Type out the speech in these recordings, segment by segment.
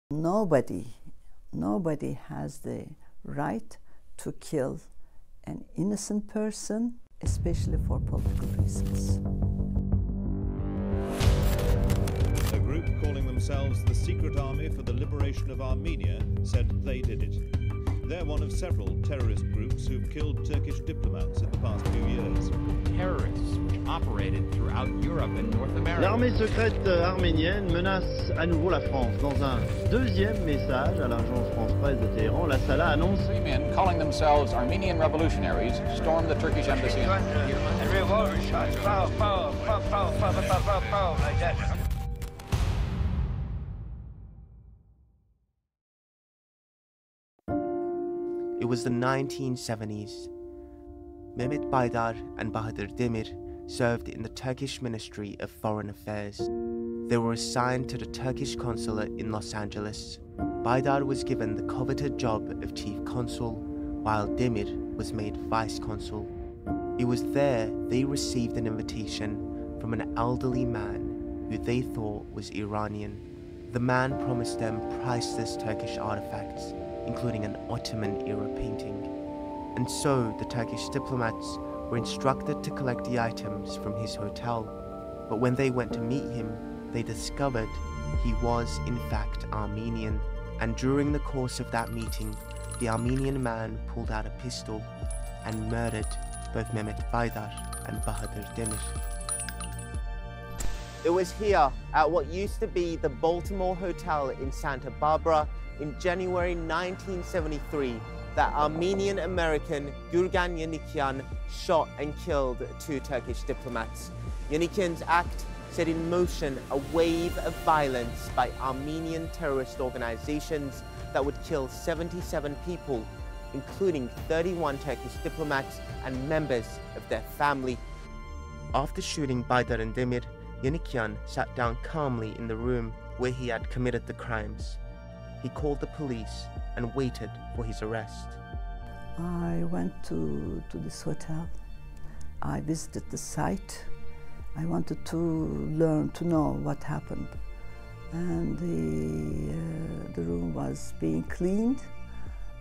Nobody has the right to kill an innocent person, especially for political reasons. A group calling themselves the Secret Army for the Liberation of Armenia said they did it. They're one of several terrorist groups who've killed Turkish diplomats in the past few years. Terrorists which operated throughout Europe and North America. L'armée secrète arménienne menace à nouveau la France. Dans un deuxième message à l'agence France-Presse de Téhéran, l'ASALA annonce... Three men calling themselves Armenian revolutionaries stormed the Turkish embassy. And revolver shots, pow, pow, pow, pow, pow, pow, pow, pow, like that. It was the 1970s. Mehmet Baydar and Bahadır Demir served in the Turkish Ministry of Foreign Affairs. They were assigned to the Turkish consulate in Los Angeles. Baydar was given the coveted job of chief consul, while Demir was made vice consul. It was there they received an invitation from an elderly man who they thought was Iranian. The man promised them priceless Turkish artifacts, including an Ottoman-era painting. And so the Turkish diplomats were instructed to collect the items from his hotel. But when they went to meet him, they discovered he was in fact Armenian. And during the course of that meeting, the Armenian man pulled out a pistol and murdered both Mehmet Baydar and Bahadır Demir. It was here, at what used to be the Baltimore Hotel in Santa Barbara, in January 1973, that Armenian-American Gürgen Yannikyan shot and killed two Turkish diplomats. Yannikyan's act set in motion a wave of violence by Armenian terrorist organizations that would kill 77 people, including 31 Turkish diplomats and members of their family. After shooting Baydar and Demir, Yannikyan sat down calmly in the room where he had committed the crimes. He called the police and waited for his arrest. I went to this hotel. I visited the site. I wanted to learn, to know what happened. And the room was being cleaned.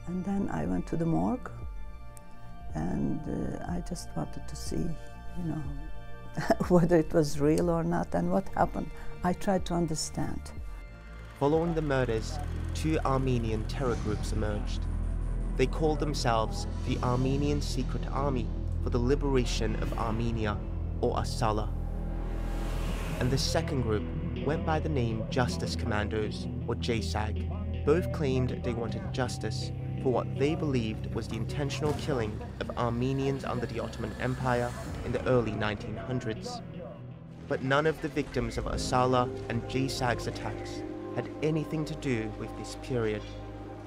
And then I went to the morgue. And I just wanted to see, whether it was real or not and what happened. I tried to understand. Following the murders, two Armenian terror groups emerged. They called themselves the Armenian Secret Army for the Liberation of Armenia, or ASALA. And the second group went by the name Justice Commandos, or wJCAG. Both claimed they wanted justice for what they believed was the intentional killing of Armenians under the Ottoman Empire in the early 1900s. But none of the victims of ASALA and wJCAG's attacks had anything to do with this period.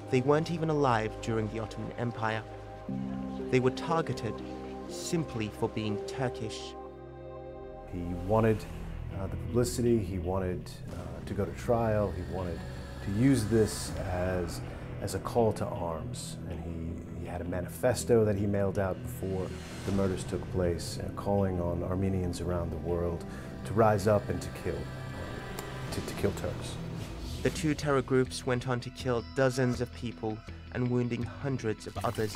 They weren't even alive during the Ottoman Empire. They were targeted simply for being Turkish. He wanted the publicity, he wanted to go to trial, he wanted to use this as a call to arms. And he had a manifesto that he mailed out before the murders took place, calling on Armenians around the world to rise up and to kill Turks. The two terror groups went on to kill dozens of people and wounding hundreds of others.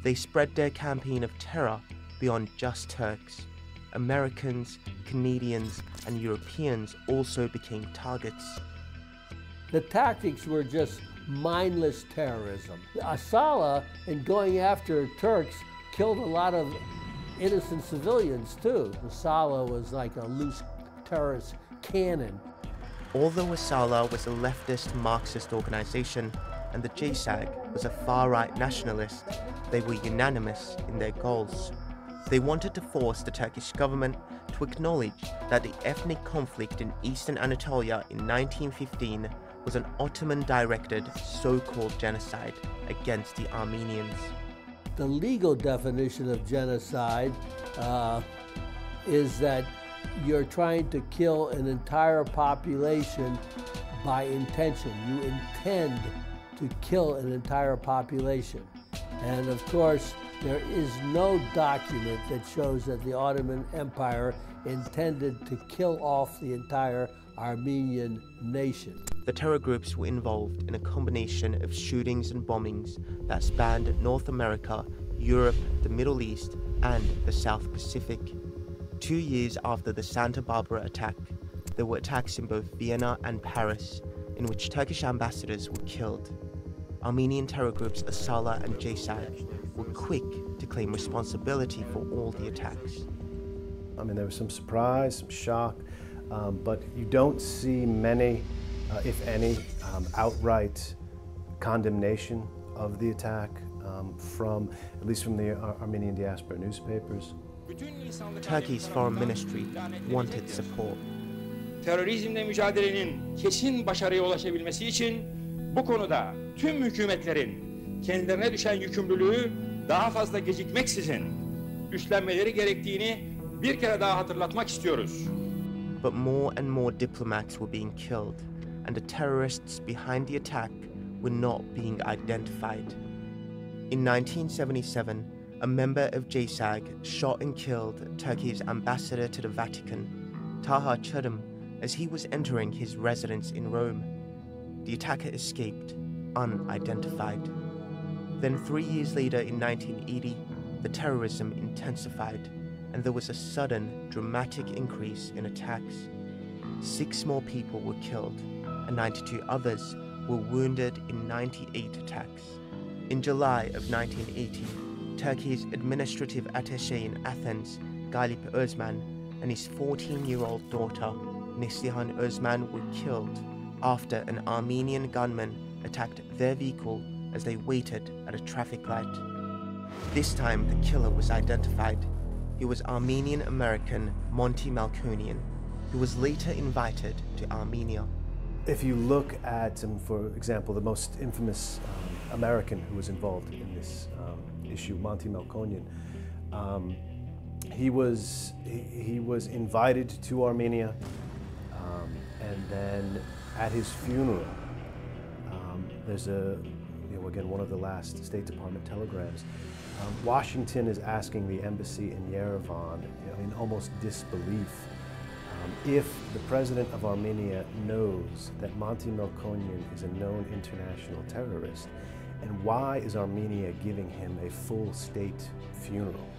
They spread their campaign of terror beyond just Turks. Americans, Canadians, and Europeans also became targets. The tactics were just mindless terrorism. ASALA, in going after Turks, killed a lot of innocent civilians too. ASALA was like a loose terrorist cannon. Although ASALA was a leftist Marxist organization and the wJCAG was a far-right nationalist, they were unanimous in their goals. They wanted to force the Turkish government to acknowledge that the ethnic conflict in eastern Anatolia in 1915 was an Ottoman-directed so-called genocide against the Armenians. The legal definition of genocide is that you're trying to kill an entire population by intention. You intend to kill an entire population. And of course, there is no document that shows that the Ottoman Empire intended to kill off the entire Armenian nation. The terror groups were involved in a combination of shootings and bombings that spanned North America, Europe, the Middle East, and the South Pacific. 2 years after the Santa Barbara attack, there were attacks in both Vienna and Paris, in which Turkish ambassadors were killed. Armenian terror groups ASALA and WJCAG were quick to claim responsibility for all the attacks. I mean, there was some surprise, some shock, but you don't see many, if any, outright condemnation of the attack from, at least from the Armenian diaspora newspapers. Turkey's foreign ministry wanted support. Terörizmle mücadelenin kesin başarıya ulaşabilmesi için bu konuda tüm hükümetlerin kendilerine düşen yükümlülüğü daha fazla gecikmeksizin üstlenmeleri gerektiğini bir kere daha hatırlatmak istiyoruz. But more and more diplomats were being killed, and the terrorists behind the attack were not being identified. In 1977, a member of WJCAG shot and killed Turkey's ambassador to the Vatican, Taha Çadım, as he was entering his residence in Rome. The attacker escaped, unidentified. Then 3 years later in 1980, the terrorism intensified, and there was a sudden, dramatic increase in attacks. 6 more people were killed, and 92 others were wounded in 98 attacks. In July of 1980, Turkey's administrative attaché in Athens, Galip Özman, and his 14-year-old daughter, Neslihan Özman, were killed after an Armenian gunman attacked their vehicle as they waited at a traffic light. This time, the killer was identified. He was Armenian-American Monty Malkonian, who was later invited to Armenia. If you look at, for example, the most infamous American who was involved in this issue, Monty Malkonian, he was invited to Armenia, and then at his funeral, there's again, one of the last State Department telegrams. Washington is asking the embassy in Yerevan, in almost disbelief, if the president of Armenia knows that Monty Malkonian is a known international terrorist, and why is Armenia giving him a full state funeral?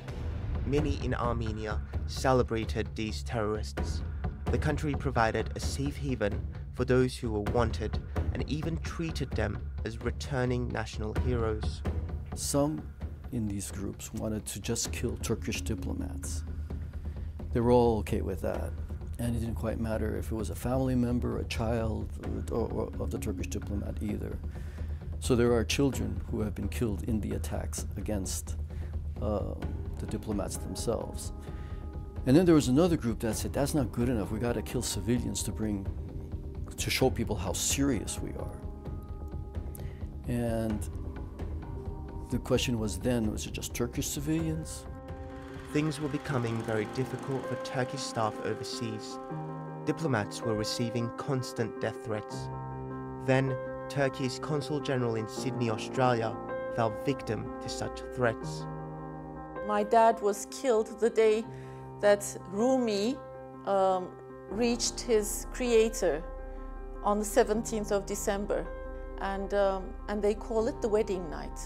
Many in Armenia celebrated these terrorists. The country provided a safe haven for those who were wanted and even treated them as returning national heroes. Some in these groups wanted to just kill Turkish diplomats. They were all okay with that. And it didn't quite matter if it was a family member, a child, or of the Turkish diplomat either. So there are children who have been killed in the attacks against the diplomats themselves. And then there was another group that said, that's not good enough, we gotta kill civilians to show people how serious we are. And the question was then, was it just Turkish civilians? Things were becoming very difficult for Turkish staff overseas. Diplomats were receiving constant death threats. Then, Turkey's Consul General in Sydney, Australia, fell victim to such threats. My dad was killed the day that Rumi reached his creator on the 17th of December. And they call it the wedding night.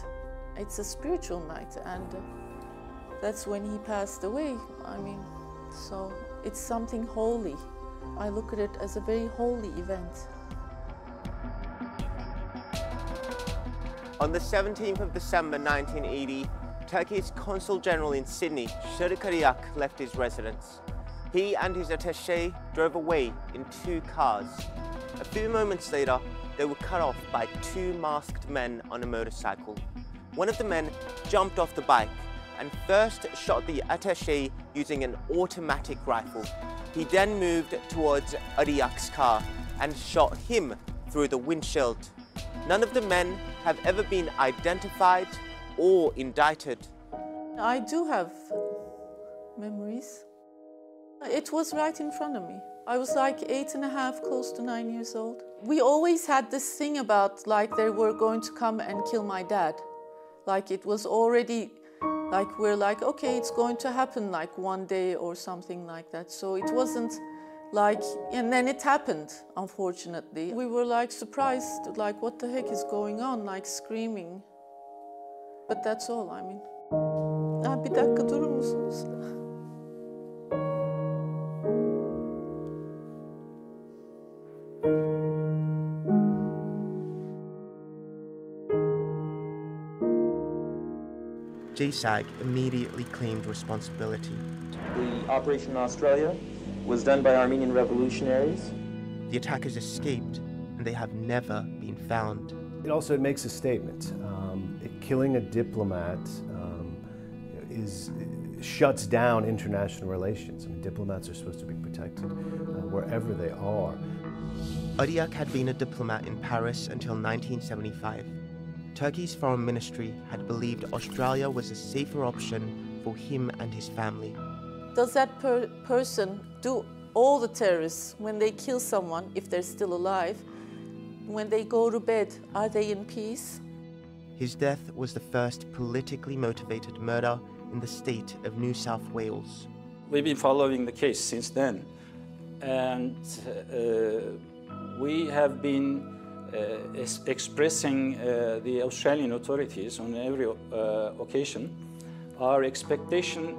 It's a spiritual night, and that's when he passed away. I mean, so it's something holy. I look at it as a very holy event. On the 17th of December 1980, Turkey's Consul General in Sydney, Şırıkariak, left his residence. He and his attaché drove away in 2 cars. A few moments later, they were cut off by 2 masked men on a motorcycle. One of the men jumped off the bike and first shot the attaché using an automatic rifle. He then moved towards Ariak's car and shot him through the windshield. None of the men have ever been identified or indicted. I do have memories. It was right in front of me. I was like 8.5, close to 9 years old. We always had this thing about like they were going to come and kill my dad. Like it was already, like we're like, okay, it's going to happen like one day or something like that. So it wasn't And then it happened, unfortunately. We were like surprised, like what the heck is going on, like screaming. But that's all, I mean. Bir dakika durur musunuz? JCAG immediately claimed responsibility. The operation in Australia was done by Armenian revolutionaries. The attackers escaped, and they have never been found. It also makes a statement. Killing a diplomat shuts down international relations. I mean, diplomats are supposed to be protected wherever they are. Odiak had been a diplomat in Paris until 1975. Turkey's foreign ministry had believed Australia was a safer option for him and his family. Does that person do all the terrorists when they kill someone, if they're still alive, when they go to bed, are they in peace? His death was the first politically motivated murder in the state of New South Wales. We've been following the case since then, and we have been expressing the Australian authorities on every occasion our expectation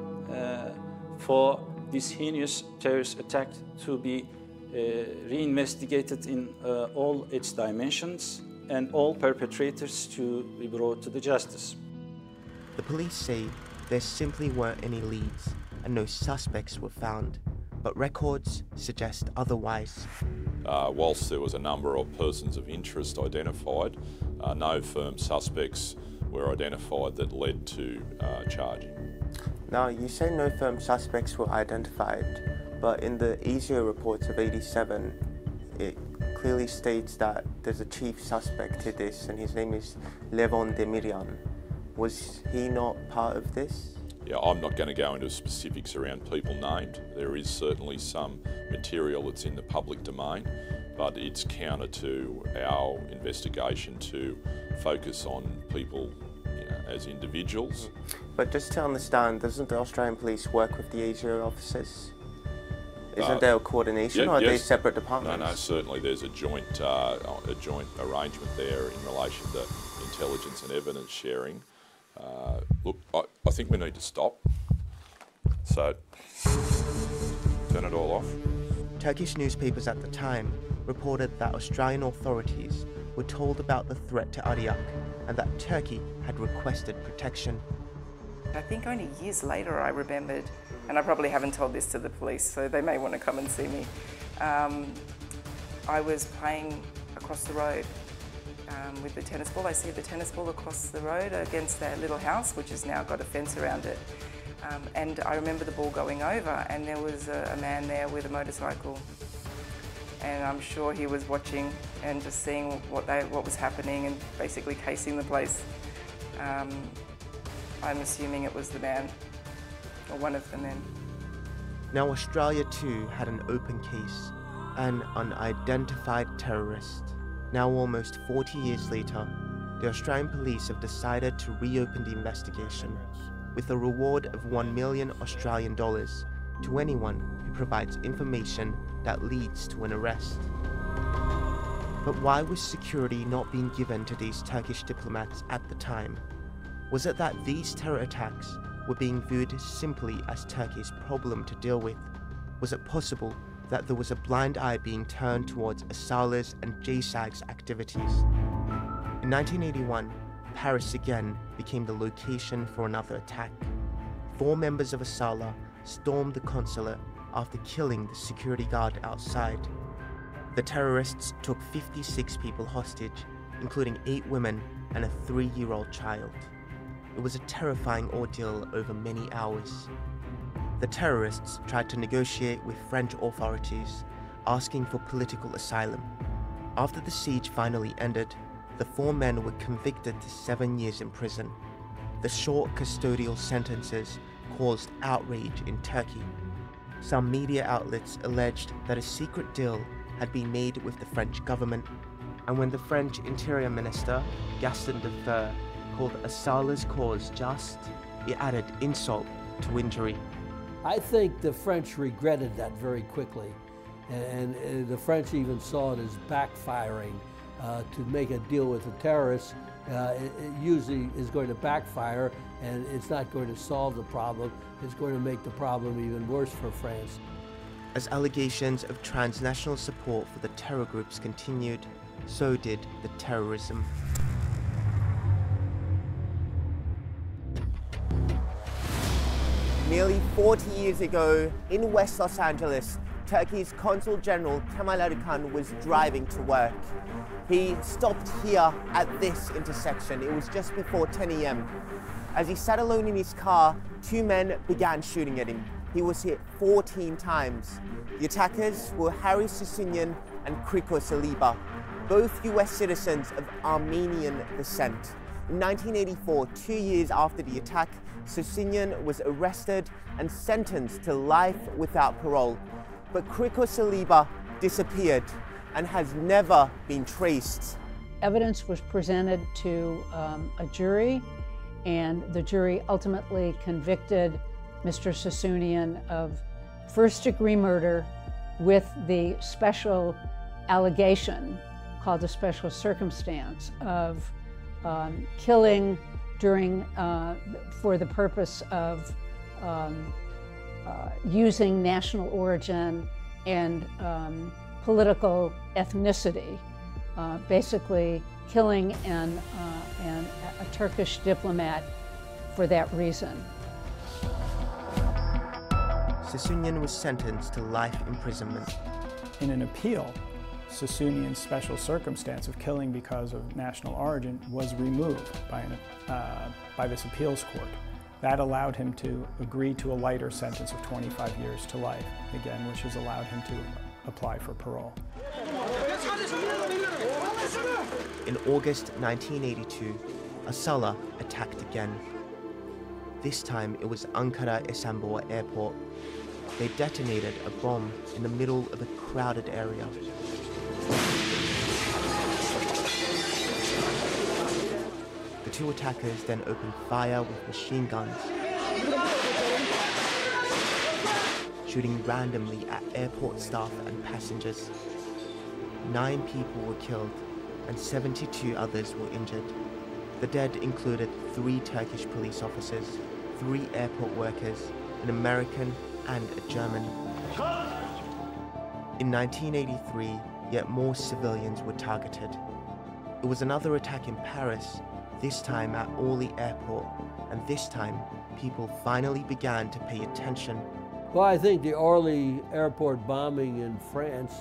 for this heinous terrorist attack to be reinvestigated in all its dimensions and all perpetrators to be brought to the justice. The police say there simply weren't any leads and no suspects were found, but records suggest otherwise. Whilst there was a number of persons of interest identified, no firm suspects were identified that led to charging. Now, you say no firm suspects were identified, but in the ASIO reports of '87, it clearly states that there's a chief suspect to this, and his name is Levon Demiryan. Was he not part of this? Yeah, I'm not going to go into specifics around people named. There is certainly some material that's in the public domain, but it's counter to our investigation to focus on people as individuals. But just to understand, doesn't the Australian police work with the ASIO officers? Isn't there a coordination, or are they separate departments? No, certainly there's a joint arrangement there in relation to intelligence and evidence sharing. Look, I think we need to stop. So, turn it all off. Turkish newspapers at the time reported that Australian authorities were told about the threat to Odiak and that Turkey had requested protection. I think only years later I remembered, and I probably haven't told this to the police, so they may want to come and see me. I was playing across the road with the tennis ball. I see the tennis ball across the road against that little house, which has now got a fence around it. And I remember the ball going over, and there was a man there with a motorcycle. And I'm sure he was watching and just seeing what was happening and basically casing the place. I'm assuming it was the man, or one of the men. Now Australia too had an open case, an unidentified terrorist. Now almost 40 years later, the Australian police have decided to reopen the investigation with a reward of $1 million Australian dollars to anyone who provides information that leads to an arrest. But why was security not being given to these Turkish diplomats at the time? Was it that these terror attacks were being viewed simply as Turkey's problem to deal with? Was it possible that there was a blind eye being turned towards ASALA's and JCAG's activities? In 1981, Paris again became the location for another attack. 4 members of ASALA stormed the consulate after killing the security guard outside. The terrorists took 56 people hostage, including 8 women and a 3-year-old child. It was a terrifying ordeal over many hours. The terrorists tried to negotiate with French authorities, asking for political asylum. After the siege finally ended, the 4 men were convicted to 7 years in prison. The short custodial sentences caused outrage in Turkey. Some media outlets alleged that a secret deal had been made with the French government, and when the French Interior Minister, Gaston Deffer, called ASALA's cause just, it added insult to injury. I think the French regretted that very quickly, And the French even saw it as backfiring. To make a deal with the terrorists, it usually is going to backfire, and it's not going to solve the problem. It's going to make the problem even worse for France. As allegations of transnational support for the terror groups continued, so did the terrorism. Nearly 40 years ago, in West Los Angeles, Turkey's Consul General Kemal Erkan was driving to work. He stopped here at this intersection. It was just before 10 a.m. As he sat alone in his car, two men began shooting at him. He was hit 14 times. The attackers were Harry Susunyan and Kriko Saliba, both US citizens of Armenian descent. In 1984, 2 years after the attack, Susunyan was arrested and sentenced to life without parole. But Kriko Saliba disappeared and has never been traced. Evidence was presented to a jury, and the jury ultimately convicted Mr. Susunyan of first-degree murder with the special allegation, called a special circumstance, of killing during, for the purpose of using national origin and political ethnicity, basically killing a Turkish diplomat for that reason. Susunyan was sentenced to life imprisonment. In an appeal, Susunyan's special circumstance of killing because of national origin was removed by this appeals court. That allowed him to agree to a lighter sentence of 25 years to life, again, which has allowed him to apply for parole. In August 1982, ASALA attacked again. This time it was Ankara-Esenboğa airport. They detonated a bomb in the middle of a crowded area. The two attackers then opened fire with machine guns, shooting randomly at airport staff and passengers. 9 people were killed and 72 others were injured. The dead included 3 Turkish police officers, 3 airport workers, an American and a German. In 1983, yet more civilians were targeted. It was another attack in Paris, this time at Orly Airport, and this time people finally began to pay attention. Well, I think the Orly Airport bombing in France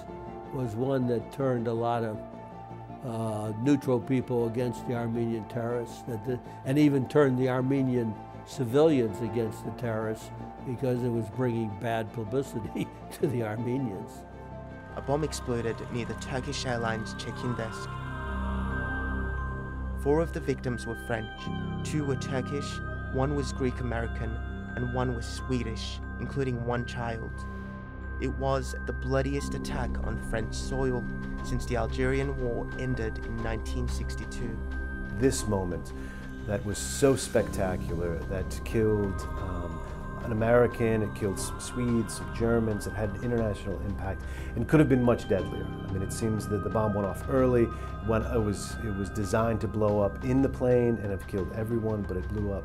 was one that turned a lot of neutral people against the Armenian terrorists, and even turned the Armenian civilians against the terrorists, because it was bringing bad publicity to the Armenians. A bomb exploded near the Turkish Airlines check-in desk. 4 of the victims were French, 2 were Turkish, 1 was Greek-American, and 1 was Swedish, including 1 child. It was the bloodiest attack on French soil since the Algerian War ended in 1962. This moment that was so spectacular, that killed an American, it killed some Swedes, some Germans, it had an international impact, and could have been much deadlier. I mean, it seems that the bomb went off early, when it was designed to blow up in the plane and have killed everyone, but it blew up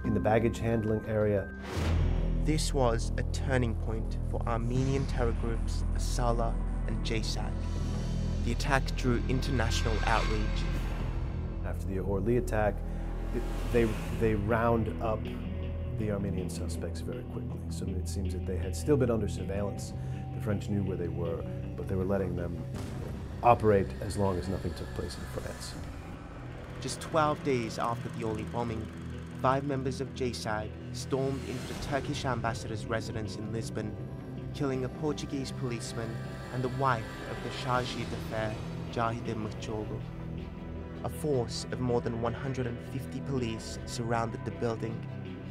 in the baggage handling area. This was a turning point for Armenian terror groups ASALA and WJCAG. The attack drew international outrage. After the Orly attack, they round up the Armenian suspects very quickly. So it seems that they had still been under surveillance. The French knew where they were, but they were letting them operate as long as nothing took place in France. Just 12 days after the Orly bombing, 5 members of WJCAG stormed into the Turkish ambassador's residence in Lisbon, killing a Portuguese policeman and the wife of the chargé d'affaires, Cahide Mıhçoğlu. A force of more than 150 police surrounded the building,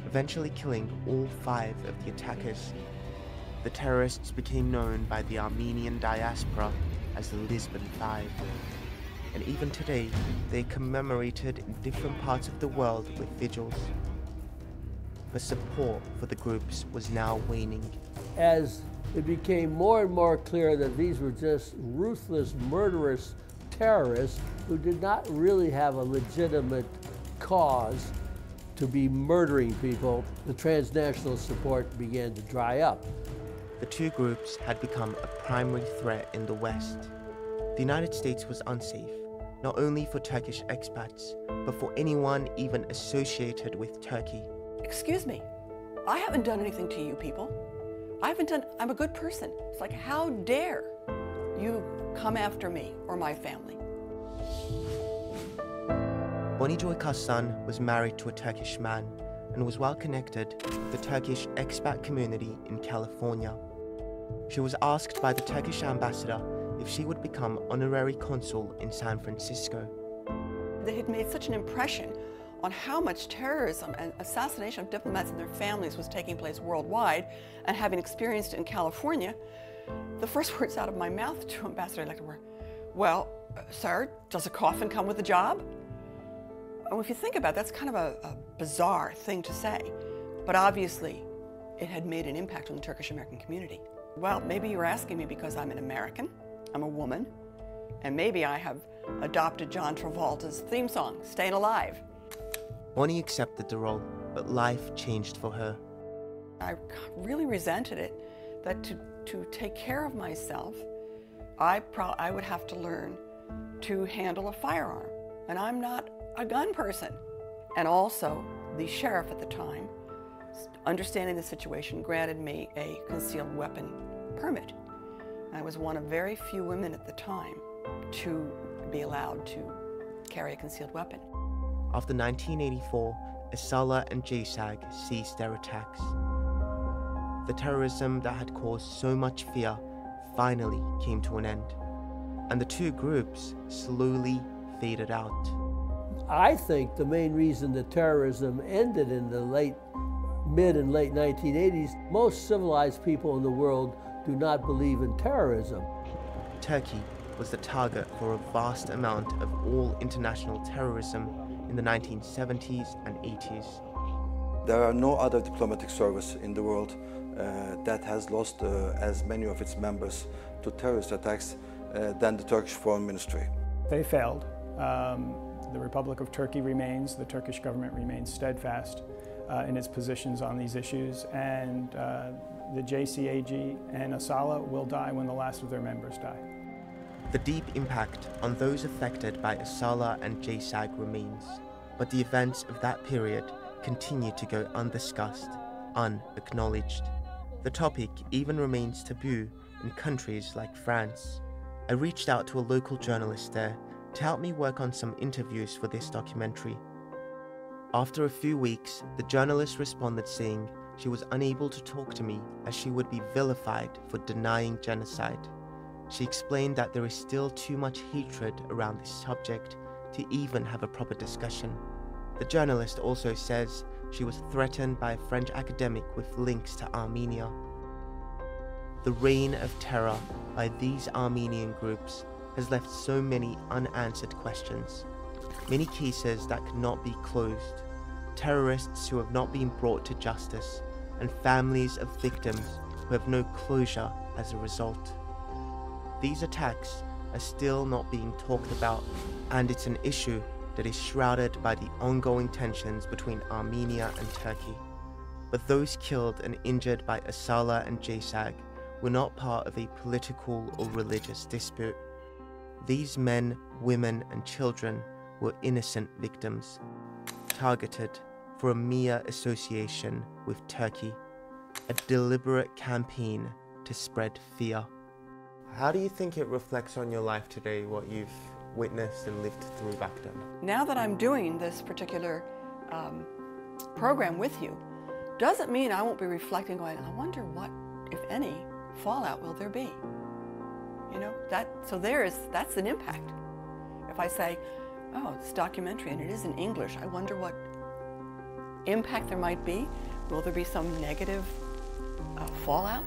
eventually killing all 5 of the attackers. The terrorists became known by the Armenian diaspora as the Lisbon 5. And even today, they're commemorated in different parts of the world with vigils. But support for the groups was now waning. As it became more and more clear that these were just ruthless, murderous terrorists who did not really have a legitimate cause to be murdering people. The transnational support began to dry up. The two groups had become a primary threat in the West. The United States was unsafe, not only for Turkish expats, but for anyone even associated with Turkey. Excuse me, I haven't done anything to you people. I'm a good person. It's like, how dare you come after me or my family? Bonnie Joy Kassan was married to a Turkish man and was well connected with the Turkish expat community in California. She was asked by the Turkish ambassador if she would become honorary consul in San Francisco. They had made such an impression on how much terrorism and assassination of diplomats and their families was taking place worldwide, and having experienced it in California, the first words out of my mouth to Ambassador-elect were, well, sir, does a coffin come with a job? And if you think about it, that's kind of a bizarre thing to say, but obviously it had made an impact on the Turkish-American community. Well, maybe you're asking me because I'm an American, I'm a woman, and maybe I have adopted John Travolta's theme song, Staying Alive. Bonnie accepted the role, but life changed for her. I really resented it, that to take care of myself, I would have to learn to handle a firearm, and I'm not a gun person. And also, the sheriff at the time, understanding the situation, granted me a concealed weapon permit. I was one of very few women at the time to be allowed to carry a concealed weapon. After 1984, ASALA and WJCAG ceased their attacks. The terrorism that had caused so much fear finally came to an end, and the two groups slowly faded out. I think the main reason that terrorism ended in the mid and late 1980s, most civilized people in the world do not believe in terrorism. Turkey was the target for a vast amount of all international terrorism in the 1970s and 80s. There are no other diplomatic service in the world that has lost as many of its members to terrorist attacks than the Turkish Foreign Ministry. They failed. The Republic of Turkey remains, the Turkish government remains steadfast in its positions on these issues, and the WJCAG and ASALA will die when the last of their members die. The deep impact on those affected by ASALA and WJCAG remains, but the events of that period continue to go undiscussed, unacknowledged. The topic even remains taboo in countries like France. I reached out to a local journalist there to help me work on some interviews for this documentary. After a few weeks, the journalist responded saying she was unable to talk to me as she would be vilified for denying genocide. She explained that there is still too much hatred around this subject to even have a proper discussion. The journalist also says she was threatened by a French academic with links to Armenia. The reign of terror by these Armenian groups has left so many unanswered questions, many cases that cannot be closed, terrorists who have not been brought to justice, and families of victims who have no closure as a result. These attacks are still not being talked about, and it's an issue that is shrouded by the ongoing tensions between Armenia and Turkey. But those killed and injured by ASALA and WJCAG were not part of a political or religious dispute. These men, women, and children were innocent victims, targeted for a mere association with Turkey, a deliberate campaign to spread fear. How do you think it reflects on your life today, what you've witnessed and lived through back then? Now that I'm doing this particular program with you, doesn't mean I won't be reflecting going, I wonder what, if any, fallout will there be? You know, that's an impact. If I say, oh, it's a documentary and it is in English, I wonder what impact there might be. Will there be some negative fallout?